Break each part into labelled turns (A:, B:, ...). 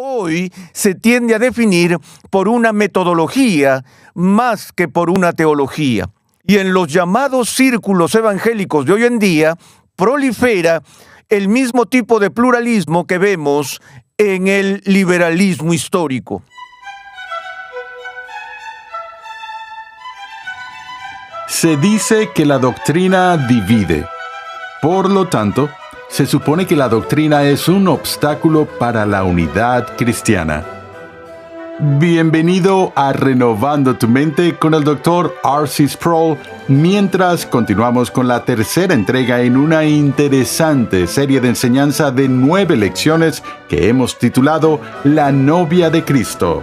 A: Hoy se tiende a definir por una metodología más que por una teología. Y en los llamados círculos evangélicos de hoy en día prolifera el mismo tipo de pluralismo que vemos en el liberalismo histórico.
B: Se dice que la doctrina divide. Por lo tanto, se supone que la doctrina es un obstáculo para la unidad cristiana. Bienvenido a Renovando tu Mente con el Dr. R.C. Sproul, mientras continuamos con la tercera entrega en una interesante serie de enseñanza de 9 lecciones que hemos titulado La novia de Cristo.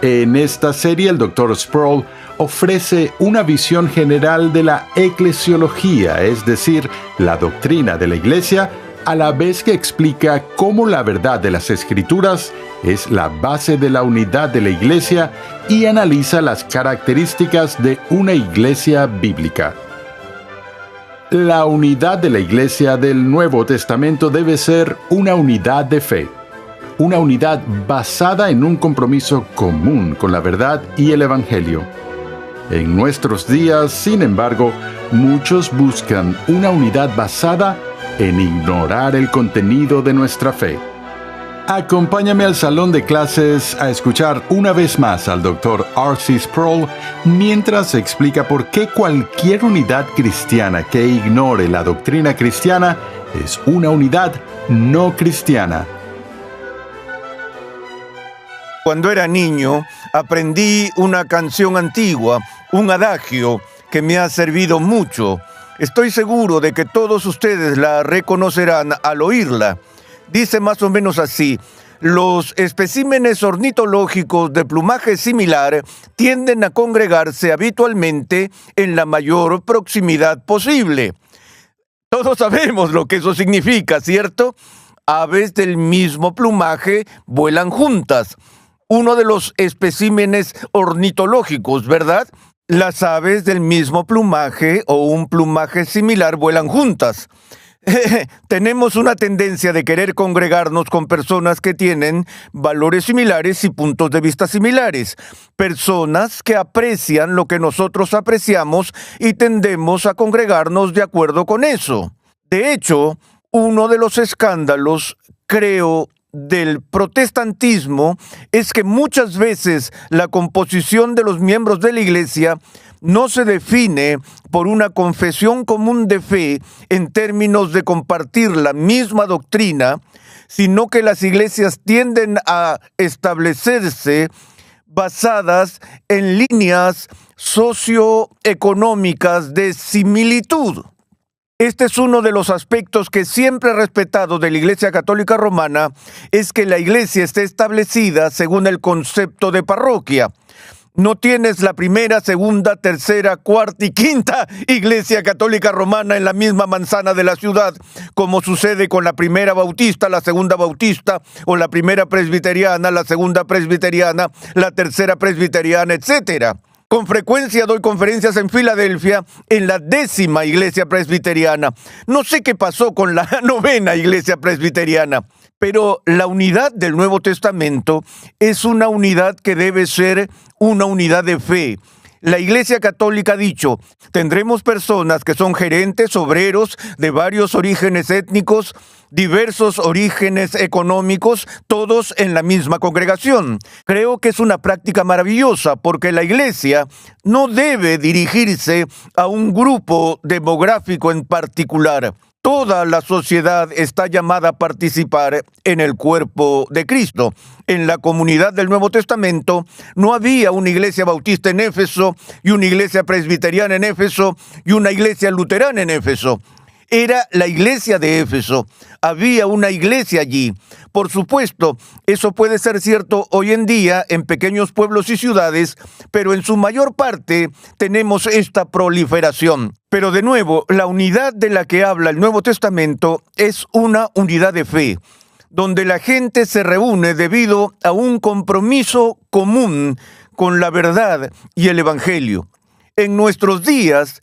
B: En esta serie, el Dr. Sproul ofrece una visión general de la eclesiología, es decir, la doctrina de la Iglesia, a la vez que explica cómo la verdad de las Escrituras es la base de la unidad de la Iglesia y analiza las características de una Iglesia bíblica. La unidad de la Iglesia del Nuevo Testamento debe ser una unidad de fe, una unidad basada en un compromiso común con la verdad y el Evangelio. En nuestros días, sin embargo, muchos buscan una unidad basada en ignorar el contenido de nuestra fe. Acompáñame al salón de clases a escuchar una vez más al Dr. R.C. Sproul mientras explica por qué cualquier unidad cristiana que ignore la doctrina cristiana es una unidad no cristiana.
A: Cuando era niño, aprendí una canción antigua, un adagio que me ha servido mucho. Estoy seguro de que todos ustedes la reconocerán al oírla. Dice más o menos así: los especímenes ornitológicos de plumaje similar tienden a congregarse habitualmente en la mayor proximidad posible. Todos sabemos lo que eso significa, ¿cierto? Aves del mismo plumaje vuelan juntas. Uno de los especímenes ornitológicos, ¿verdad? Las aves del mismo plumaje o un plumaje similar vuelan juntas. Tenemos una tendencia de querer congregarnos con personas que tienen valores similares y puntos de vista similares. Personas que aprecian lo que nosotros apreciamos y tendemos a congregarnos de acuerdo con eso. De hecho, uno de los escándalos, creo, del protestantismo es que muchas veces la composición de los miembros de la Iglesia no se define por una confesión común de fe en términos de compartir la misma doctrina, sino que las iglesias tienden a establecerse basadas en líneas socioeconómicas de similitud. Este es uno de los aspectos que siempre he respetado de la Iglesia Católica Romana, es que la Iglesia esté establecida según el concepto de parroquia. No tienes la primera, segunda, tercera, cuarta y quinta Iglesia Católica Romana en la misma manzana de la ciudad, como sucede con la primera bautista, la segunda bautista, o la primera presbiteriana, la segunda presbiteriana, la tercera presbiteriana, etc. Con frecuencia doy conferencias en Filadelfia en la 10ª Iglesia Presbiteriana. No sé qué pasó con la 9ª Iglesia Presbiteriana, pero la unidad del Nuevo Testamento es una unidad que debe ser una unidad de fe. La Iglesia Católica ha dicho: tendremos personas que son gerentes, obreros de varios orígenes étnicos, diversos orígenes económicos, todos en la misma congregación. Creo que es una práctica maravillosa porque la Iglesia no debe dirigirse a un grupo demográfico en particular. Toda la sociedad está llamada a participar en el cuerpo de Cristo. En la comunidad del Nuevo Testamento no había una iglesia bautista en Éfeso y una iglesia presbiteriana en Éfeso y una iglesia luterana en Éfeso. Era la iglesia de Éfeso. Había una iglesia allí. Por supuesto, eso puede ser cierto hoy en día en pequeños pueblos y ciudades, pero en su mayor parte tenemos esta proliferación. Pero de nuevo, la unidad de la que habla el Nuevo Testamento es una unidad de fe, donde la gente se reúne debido a un compromiso común con la verdad y el Evangelio. En nuestros días,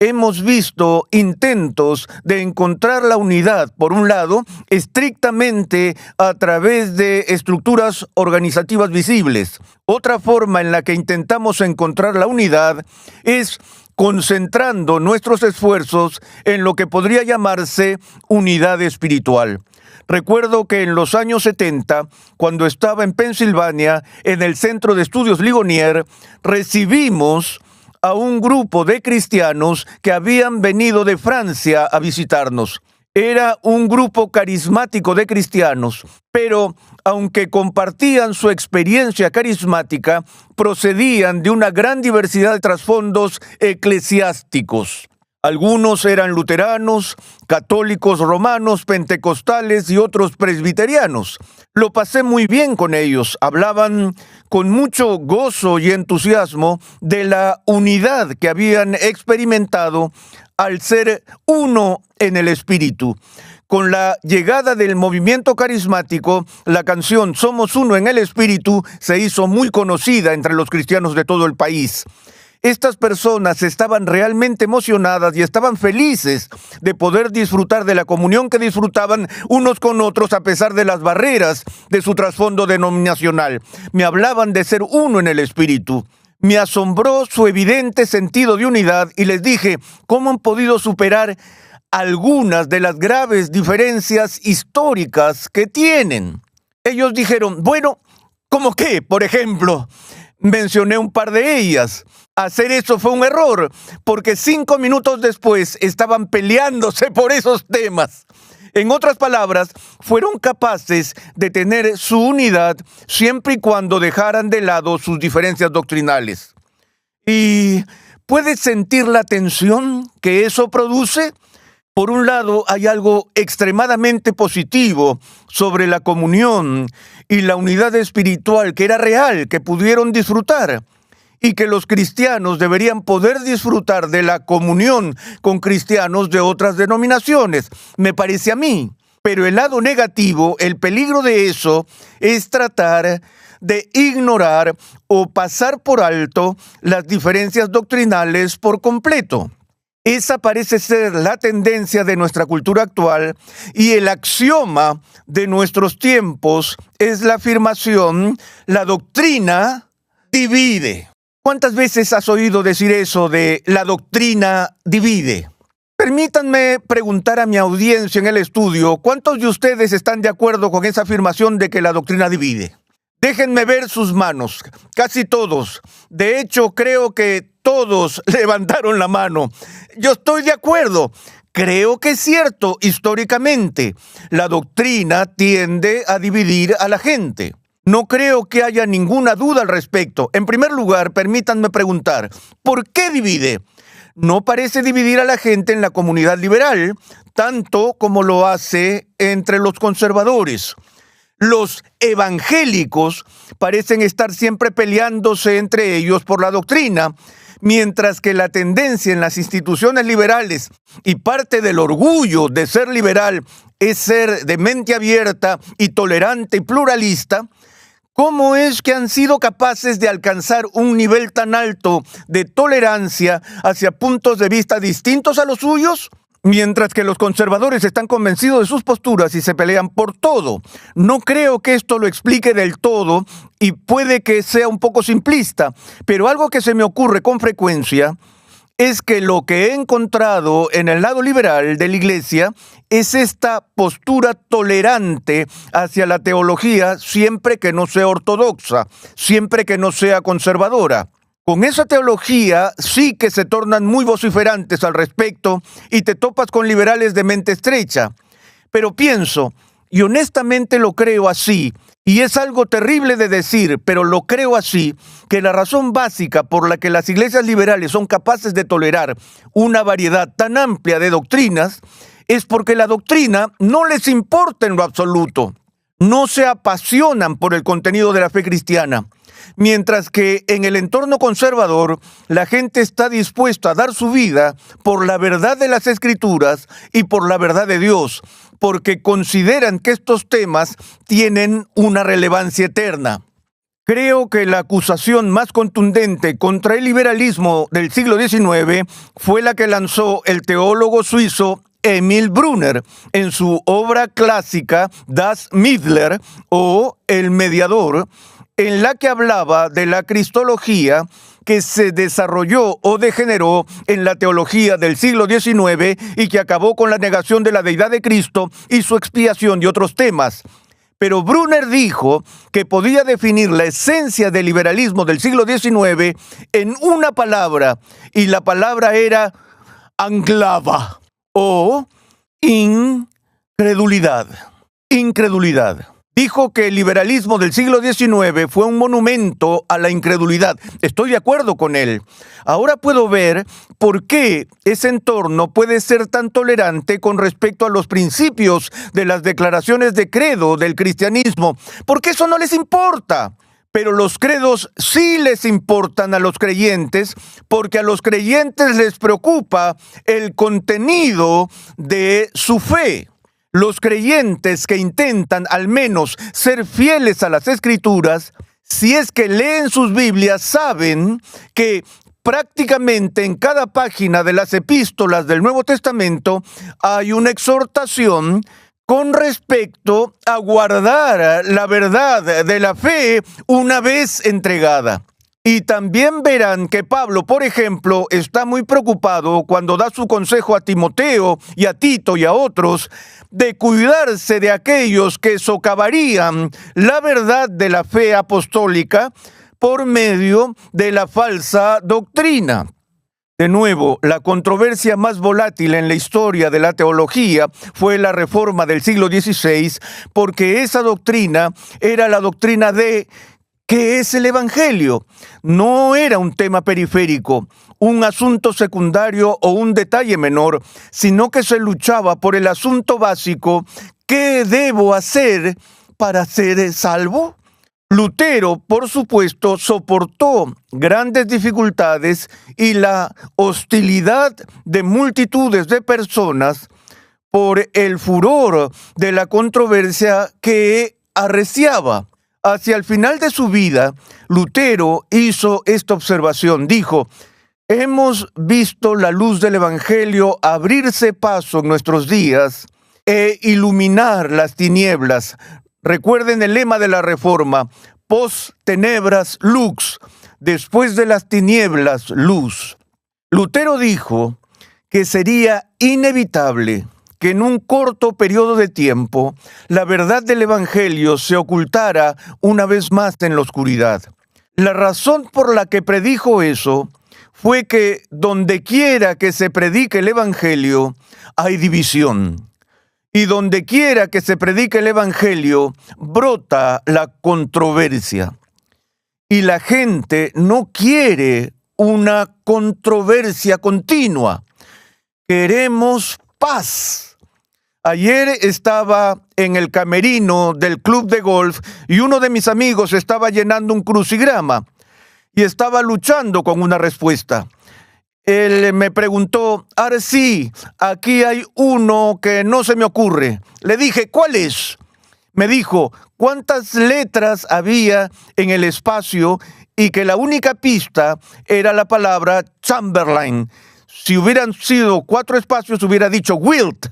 A: hemos visto intentos de encontrar la unidad, por un lado, estrictamente a través de estructuras organizativas visibles. Otra forma en la que intentamos encontrar la unidad es concentrando nuestros esfuerzos en lo que podría llamarse unidad espiritual. Recuerdo que en los años 70, cuando estaba en Pensilvania, en el Centro de Estudios Ligonier, recibimos a un grupo de cristianos que habían venido de Francia a visitarnos. Era un grupo carismático de cristianos, pero aunque compartían su experiencia carismática, procedían de una gran diversidad de trasfondos eclesiásticos. Algunos eran luteranos, católicos romanos, pentecostales y otros presbiterianos. Lo pasé muy bien con ellos. Hablaban con mucho gozo y entusiasmo de la unidad que habían experimentado al ser uno en el Espíritu. Con la llegada del movimiento carismático, la canción Somos Uno en el Espíritu se hizo muy conocida entre los cristianos de todo el país. Estas personas estaban realmente emocionadas y estaban felices de poder disfrutar de la comunión que disfrutaban unos con otros a pesar de las barreras de su trasfondo denominacional. Me hablaban de ser uno en el Espíritu. Me asombró su evidente sentido de unidad y les dije, ¿cómo han podido superar algunas de las graves diferencias históricas que tienen? Ellos dijeron, bueno, ¿cómo qué? Por ejemplo, mencioné un par de ellas. Hacer eso fue un error, porque 5 minutos después estaban peleándose por esos temas. En otras palabras, fueron capaces de tener su unidad siempre y cuando dejaran de lado sus diferencias doctrinales. ¿Y puedes sentir la tensión que eso produce? Por un lado, hay algo extremadamente positivo sobre la comunión y la unidad espiritual que era real, que pudieron disfrutar, y que los cristianos deberían poder disfrutar de la comunión con cristianos de otras denominaciones, me parece a mí. Pero el lado negativo, el peligro de eso, es tratar de ignorar o pasar por alto las diferencias doctrinales por completo. Esa parece ser la tendencia de nuestra cultura actual y el axioma de nuestros tiempos es la afirmación, la doctrina divide. ¿Cuántas veces has oído decir eso de la doctrina divide? Permítanme preguntar a mi audiencia en el estudio, ¿cuántos de ustedes están de acuerdo con esa afirmación de que la doctrina divide? Déjenme ver sus manos, casi todos. De hecho, creo que todos levantaron la mano. Yo estoy de acuerdo. Creo que es cierto, históricamente, la doctrina tiende a dividir a la gente. No creo que haya ninguna duda al respecto. En primer lugar, permítanme preguntar, ¿por qué divide? No parece dividir a la gente en la comunidad liberal, tanto como lo hace entre los conservadores. Los evangélicos parecen estar siempre peleándose entre ellos por la doctrina, mientras que la tendencia en las instituciones liberales y parte del orgullo de ser liberal es ser de mente abierta y tolerante y pluralista. ¿Cómo es que han sido capaces de alcanzar un nivel tan alto de tolerancia hacia puntos de vista distintos a los suyos? Mientras que los conservadores están convencidos de sus posturas y se pelean por todo. No creo que esto lo explique del todo y puede que sea un poco simplista, pero algo que se me ocurre con frecuencia es que lo que he encontrado en el lado liberal de la Iglesia es esta postura tolerante hacia la teología siempre que no sea ortodoxa, siempre que no sea conservadora. Con esa teología sí que se tornan muy vociferantes al respecto y te topas con liberales de mente estrecha. Pero pienso, y honestamente lo creo así, y es algo terrible de decir, pero lo creo así, que la razón básica por la que las iglesias liberales son capaces de tolerar una variedad tan amplia de doctrinas es porque la doctrina no les importa en lo absoluto. No se apasionan por el contenido de la fe cristiana. Mientras que en el entorno conservador, la gente está dispuesta a dar su vida por la verdad de las Escrituras y por la verdad de Dios, porque consideran que estos temas tienen una relevancia eterna. Creo que la acusación más contundente contra el liberalismo del siglo XIX fue la que lanzó el teólogo suizo Emil Brunner en su obra clásica Das Mittler o El Mediador, en la que hablaba de la cristología que se desarrolló o degeneró en la teología del siglo XIX y que acabó con la negación de la deidad de Cristo y su expiación y otros temas. Pero Brunner dijo que podía definir la esencia del liberalismo del siglo XIX en una palabra, y la palabra era anglava o incredulidad. Incredulidad. Dijo que el liberalismo del siglo XIX fue un monumento a la incredulidad. Estoy de acuerdo con él. Ahora puedo ver por qué ese entorno puede ser tan tolerante con respecto a los principios de las declaraciones de credo del cristianismo, porque eso no les importa. Pero los credos sí les importan a los creyentes, porque a los creyentes les preocupa el contenido de su fe. Los creyentes que intentan al menos ser fieles a las Escrituras, si es que leen sus Biblias, saben que prácticamente en cada página de las epístolas del Nuevo Testamento hay una exhortación con respecto a guardar la verdad de la fe una vez entregada. Y también verán que Pablo, por ejemplo, está muy preocupado cuando da su consejo a Timoteo y a Tito y a otros de cuidarse de aquellos que socavarían la verdad de la fe apostólica por medio de la falsa doctrina. De nuevo, la controversia más volátil en la historia de la teología fue la Reforma del siglo XVI, porque esa doctrina era la doctrina de ¿qué es el Evangelio? No era un tema periférico, un asunto secundario o un detalle menor, sino que se luchaba por el asunto básico: ¿qué debo hacer para ser salvo? Lutero, por supuesto, soportó grandes dificultades y la hostilidad de multitudes de personas por el furor de la controversia que arreciaba. Hacia el final de su vida, Lutero hizo esta observación. Dijo: hemos visto la luz del Evangelio abrirse paso en nuestros días e iluminar las tinieblas. Recuerden el lema de la Reforma: post tenebras lux, después de las tinieblas luz. Lutero dijo que sería inevitable que en un corto periodo de tiempo la verdad del Evangelio se ocultara una vez más en la oscuridad. La razón por la que predijo eso fue que donde quiera que se predique el Evangelio hay división. Y donde quiera que se predique el Evangelio brota la controversia. Y la gente no quiere una controversia continua. Queremos paz. Ayer estaba en el camerino del club de golf y uno de mis amigos estaba llenando un crucigrama y estaba luchando con una respuesta. Él me preguntó: Arci, aquí hay uno que no se me ocurre. Le dije: ¿cuál es? Me dijo: ¿cuántas letras había en el espacio? Y que la única pista era la palabra Chamberlain. Si hubieran sido 4 espacios, hubiera dicho Wilt.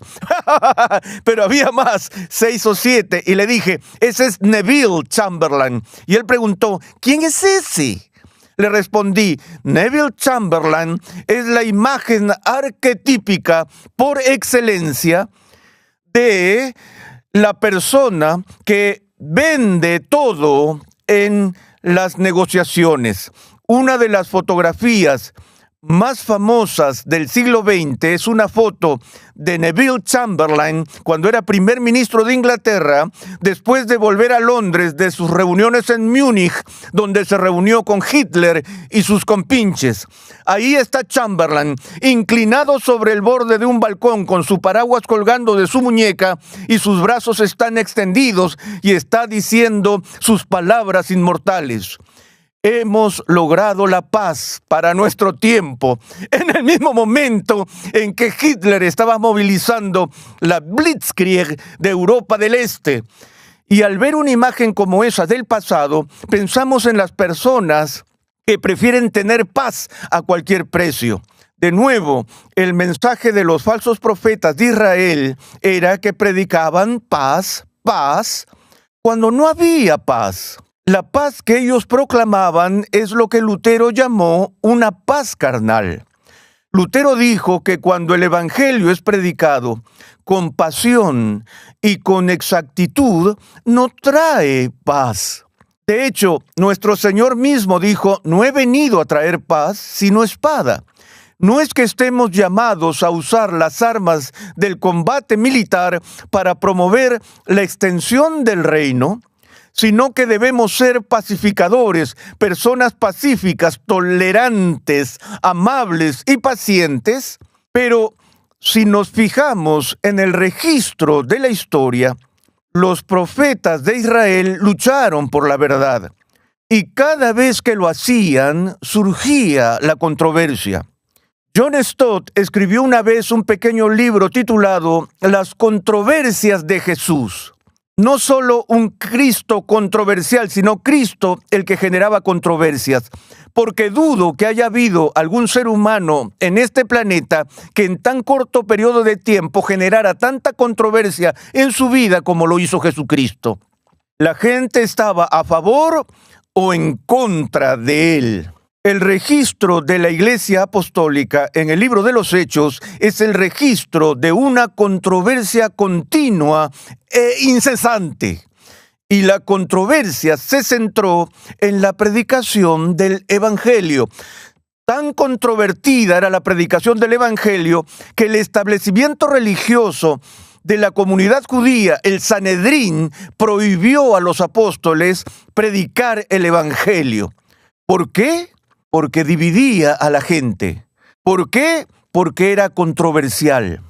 A: Pero había más, 6 o 7. Y le dije: ese es Neville Chamberlain. Y él preguntó: ¿quién es ese? Le respondí: Neville Chamberlain es la imagen arquetípica por excelencia de la persona que vende todo en las negociaciones. Una de las fotografías más famosas del siglo XX es una foto de Neville Chamberlain cuando era primer ministro de Inglaterra, después de volver a Londres de sus reuniones en Múnich, donde se reunió con Hitler y sus compinches. Ahí está Chamberlain, inclinado sobre el borde de un balcón con su paraguas colgando de su muñeca y sus brazos están extendidos y está diciendo sus palabras inmortales: hemos logrado la paz para nuestro tiempo. En el mismo momento en que Hitler estaba movilizando la Blitzkrieg de Europa del Este. Y al ver una imagen como esa del pasado, pensamos en las personas que prefieren tener paz a cualquier precio. De nuevo, el mensaje de los falsos profetas de Israel era que predicaban paz, paz, cuando no había paz. La paz que ellos proclamaban es lo que Lutero llamó una paz carnal. Lutero dijo que cuando el evangelio es predicado con pasión y con exactitud, no trae paz. De hecho, nuestro Señor mismo dijo: no he venido a traer paz, sino espada. No es que estemos llamados a usar las armas del combate militar para promover la extensión del reino, sino que debemos ser pacificadores, personas pacíficas, tolerantes, amables y pacientes. Pero si nos fijamos en el registro de la historia, los profetas de Israel lucharon por la verdad, y cada vez que lo hacían, surgía la controversia. John Stott escribió una vez un pequeño libro titulado Las controversias de Jesús. No solo un Cristo controversial, sino Cristo el que generaba controversias. Porque dudo que haya habido algún ser humano en este planeta que en tan corto periodo de tiempo generara tanta controversia en su vida como lo hizo Jesucristo. La gente estaba a favor o en contra de él. El registro de la Iglesia Apostólica en el libro de los Hechos es el registro de una controversia continua e incesante. Y la controversia se centró en la predicación del Evangelio. Tan controvertida era la predicación del Evangelio que el establecimiento religioso de la comunidad judía, el Sanedrín, prohibió a los apóstoles predicar el Evangelio. ¿Por qué? Porque dividía a la gente. ¿Por qué? Porque era controversial.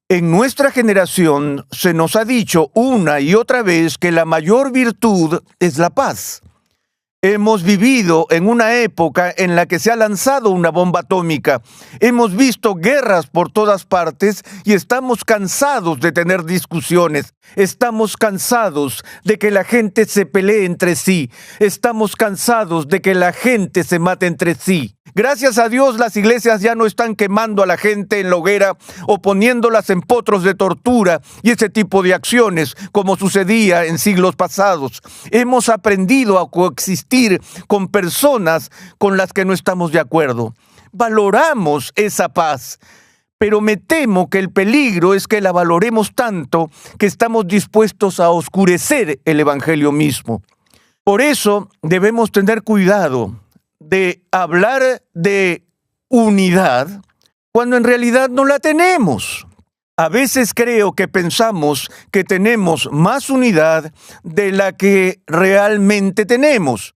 A: En nuestra generación se nos ha dicho una y otra vez que la mayor virtud es la paz. Hemos vivido en una época en la que se ha lanzado una bomba atómica. Hemos visto guerras por todas partes y estamos cansados de tener discusiones. Estamos cansados de que la gente se pelee entre sí. Estamos cansados de que la gente se mate entre sí. Gracias a Dios, las iglesias ya no están quemando a la gente en la hoguera o poniéndolas en potros de tortura y ese tipo de acciones como sucedía en siglos pasados. Hemos aprendido a coexistir con personas con las que no estamos de acuerdo. Valoramos esa paz, pero me temo que el peligro es que la valoremos tanto que estamos dispuestos a oscurecer el evangelio mismo. Por eso debemos tener cuidado de hablar de unidad cuando en realidad no la tenemos. A veces creo que pensamos que tenemos más unidad de la que realmente tenemos.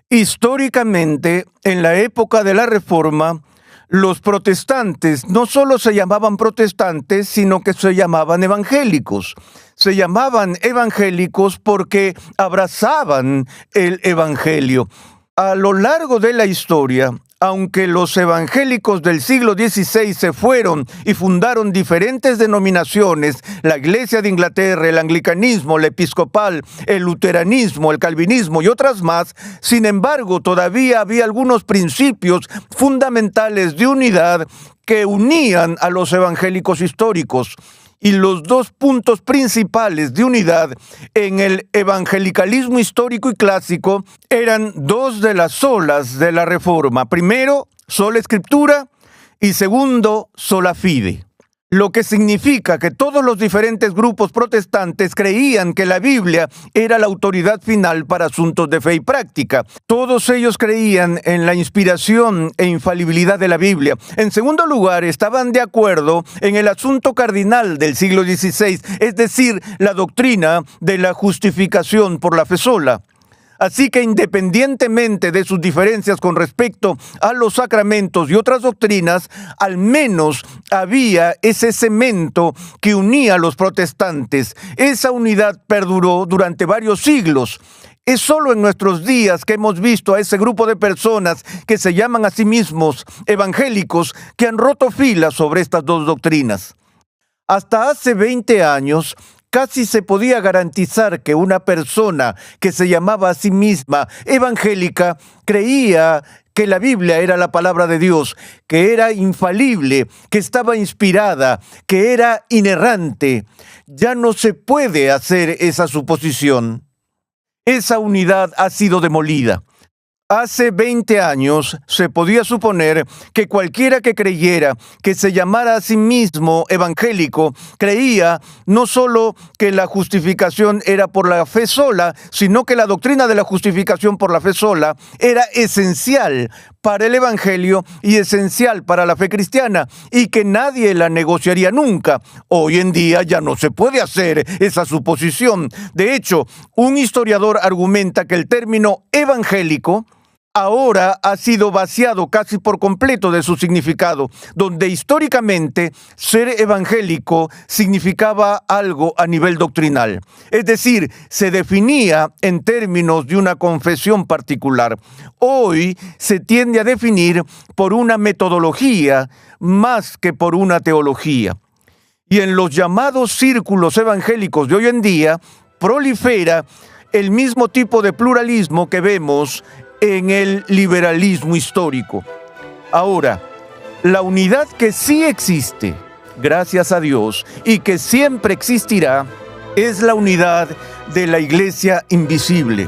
A: Históricamente, en la época de la Reforma, los protestantes no solo se llamaban protestantes, sino que se llamaban evangélicos. Se llamaban evangélicos porque abrazaban el evangelio. A lo largo de la historia, aunque los evangélicos del siglo XVI se fueron y fundaron diferentes denominaciones, la Iglesia de Inglaterra, el anglicanismo, el episcopal, el luteranismo, el calvinismo y otras más, sin embargo, todavía había algunos principios fundamentales de unidad que unían a los evangélicos históricos. Y los dos puntos principales de unidad en el evangelicalismo histórico y clásico eran dos de las solas de la Reforma. Primero, sola Escritura y segundo, sola fide. Lo que significa que todos los diferentes grupos protestantes creían que la Biblia era la autoridad final para asuntos de fe y práctica. Todos ellos creían en la inspiración e infalibilidad de la Biblia. En segundo lugar, estaban de acuerdo en el asunto cardinal del siglo XVI, es decir, la doctrina de la justificación por la fe sola. Así que independientemente de sus diferencias con respecto a los sacramentos y otras doctrinas, al menos había ese cemento que unía a los protestantes. Esa unidad perduró durante varios siglos. Es solo en nuestros días que hemos visto a ese grupo de personas que se llaman a sí mismos evangélicos que han roto filas sobre estas dos doctrinas. Hasta hace 20 años, casi se podía garantizar que una persona que se llamaba a sí misma evangélica creía que la Biblia era la palabra de Dios, que era infalible, que estaba inspirada, que era inerrante. Ya no se puede hacer esa suposición. Esa unidad ha sido demolida. Hace 20 años se podía suponer que cualquiera que creyera, que se llamara a sí mismo evangélico, creía no solo que la justificación era por la fe sola, sino que la doctrina de la justificación por la fe sola era esencial para el evangelio y esencial para la fe cristiana, y que nadie la negociaría nunca. Hoy en día ya no se puede hacer esa suposición. De hecho, un historiador argumenta que el término evangélico ahora ha sido vaciado casi por completo de su significado, donde históricamente ser evangélico significaba algo a nivel doctrinal. Es decir, se definía en términos de una confesión particular. Hoy se tiende a definir por una metodología más que por una teología. Y en los llamados círculos evangélicos de hoy en día prolifera el mismo tipo de pluralismo que vemos en el liberalismo histórico. Ahora, la unidad que sí existe, gracias a Dios, y que siempre existirá, es la unidad de la Iglesia invisible.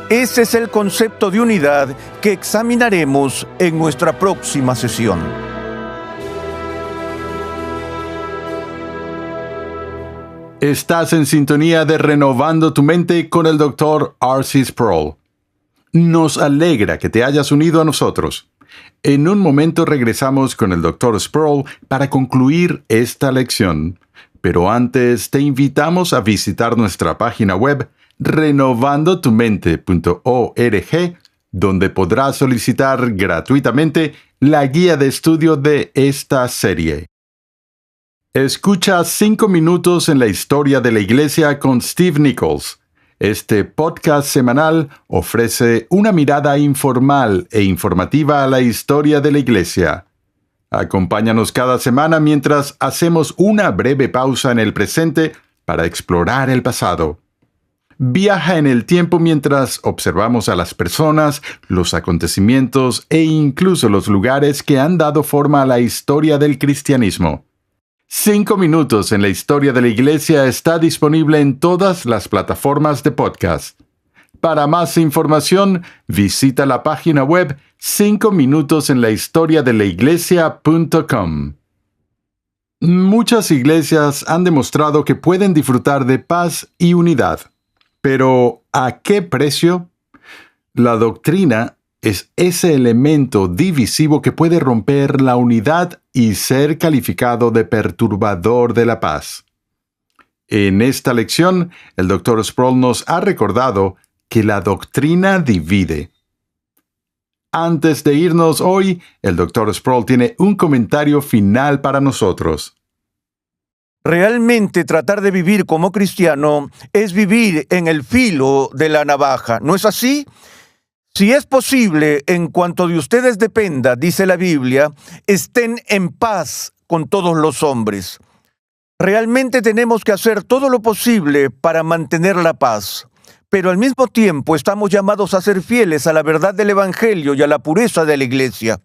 A: Ese es el concepto de unidad que examinaremos en nuestra próxima sesión.
B: Estás en sintonía de Renovando tu Mente con el Dr. R.C. Sproul. Nos alegra que te hayas unido a nosotros. En un momento regresamos con el Dr. Sproul para concluir esta lección. Pero antes te invitamos a visitar nuestra página web renovandotumente.org, donde podrás solicitar gratuitamente la guía de estudio de esta serie. Escucha 5 minutos en la historia de la Iglesia con Steve Nichols. Este podcast semanal ofrece una mirada informal e informativa a la historia de la Iglesia. Acompáñanos cada semana mientras hacemos una breve pausa en el presente para explorar el pasado. Viaja en el tiempo mientras observamos a las personas, los acontecimientos e incluso los lugares que han dado forma a la historia del cristianismo. 5 minutos en la historia de la Iglesia está disponible en todas las plataformas de podcast. Para más información, visita la página web 5minutosenlahistoriadelaiglesia.com. Muchas iglesias han demostrado que pueden disfrutar de paz y unidad. Pero, ¿a qué precio? La doctrina es ese elemento divisivo que puede romper la unidad y ser calificado de perturbador de la paz. En esta lección, el Dr. Sproul nos ha recordado que la doctrina divide. Antes de irnos hoy, el Dr. Sproul tiene un comentario final para nosotros.
A: Realmente tratar de vivir como cristiano es vivir en el filo de la navaja, ¿no es así? Si es posible, en cuanto de ustedes dependa, dice la Biblia, estén en paz con todos los hombres. Realmente tenemos que hacer todo lo posible para mantener la paz, pero al mismo tiempo estamos llamados a ser fieles a la verdad del Evangelio y a la pureza de la Iglesia.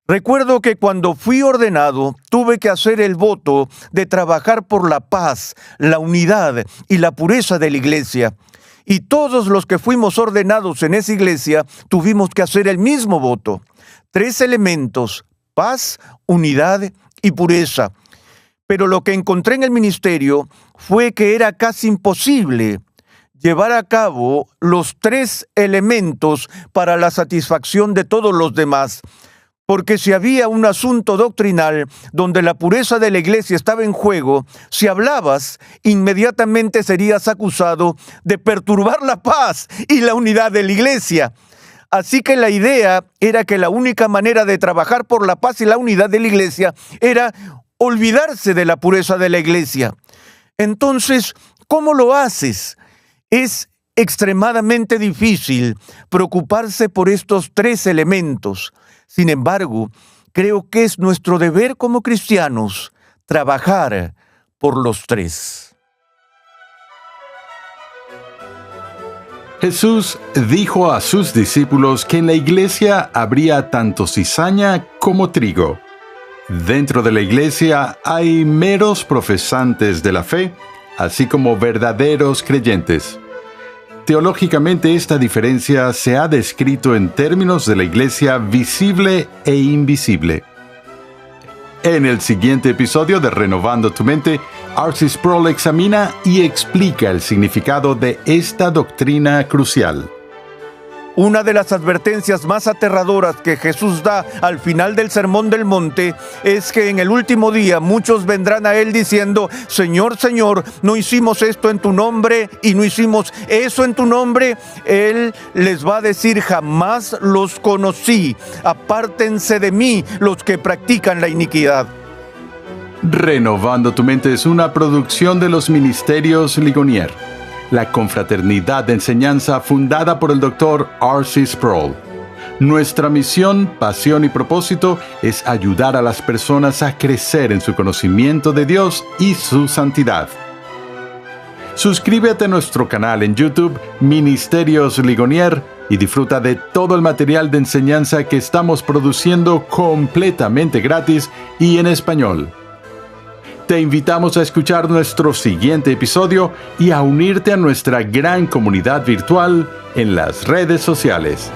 A: Recuerdo que cuando fui ordenado, tuve que hacer el voto de trabajar por la paz, la unidad y la pureza de la Iglesia. Y todos los que fuimos ordenados en esa iglesia tuvimos que hacer el mismo voto. 3 elementos: paz, unidad y pureza. Pero lo que encontré en el ministerio fue que era casi imposible llevar a cabo los 3 elementos para la satisfacción de todos los demás. Porque si había un asunto doctrinal donde la pureza de la iglesia estaba en juego, si hablabas, inmediatamente serías acusado de perturbar la paz y la unidad de la iglesia. Así que la idea era que la única manera de trabajar por la paz y la unidad de la iglesia era olvidarse de la pureza de la iglesia. Entonces, ¿cómo lo haces? Es extremadamente difícil preocuparse por estos 3 elementos. Sin embargo, creo que es nuestro deber como cristianos trabajar por los 3.
B: Jesús dijo a sus discípulos que en la iglesia habría tanto cizaña como trigo. Dentro de la iglesia hay meros profesantes de la fe, así como verdaderos creyentes. Teológicamente, esta diferencia se ha descrito en términos de la iglesia visible e invisible. En el siguiente episodio de Renovando tu Mente, R.C. Sproul examina y explica el significado de esta doctrina crucial.
A: Una de las advertencias más aterradoras que Jesús da al final del Sermón del Monte es que en el último día muchos vendrán a Él diciendo: Señor, Señor, ¿no hicimos esto en tu nombre y no hicimos eso en tu nombre? Él les va a decir: jamás los conocí, apártense de mí los que practican la iniquidad.
B: Renovando tu Mente es una producción de los Ministerios Ligonier, la confraternidad de enseñanza fundada por el Dr. R.C. Sproul. Nuestra misión, pasión y propósito es ayudar a las personas a crecer en su conocimiento de Dios y su santidad. Suscríbete a nuestro canal en YouTube, Ministerios Ligonier, y disfruta de todo el material de enseñanza que estamos produciendo completamente gratis y en español. Te invitamos a escuchar nuestro siguiente episodio y a unirte a nuestra gran comunidad virtual en las redes sociales.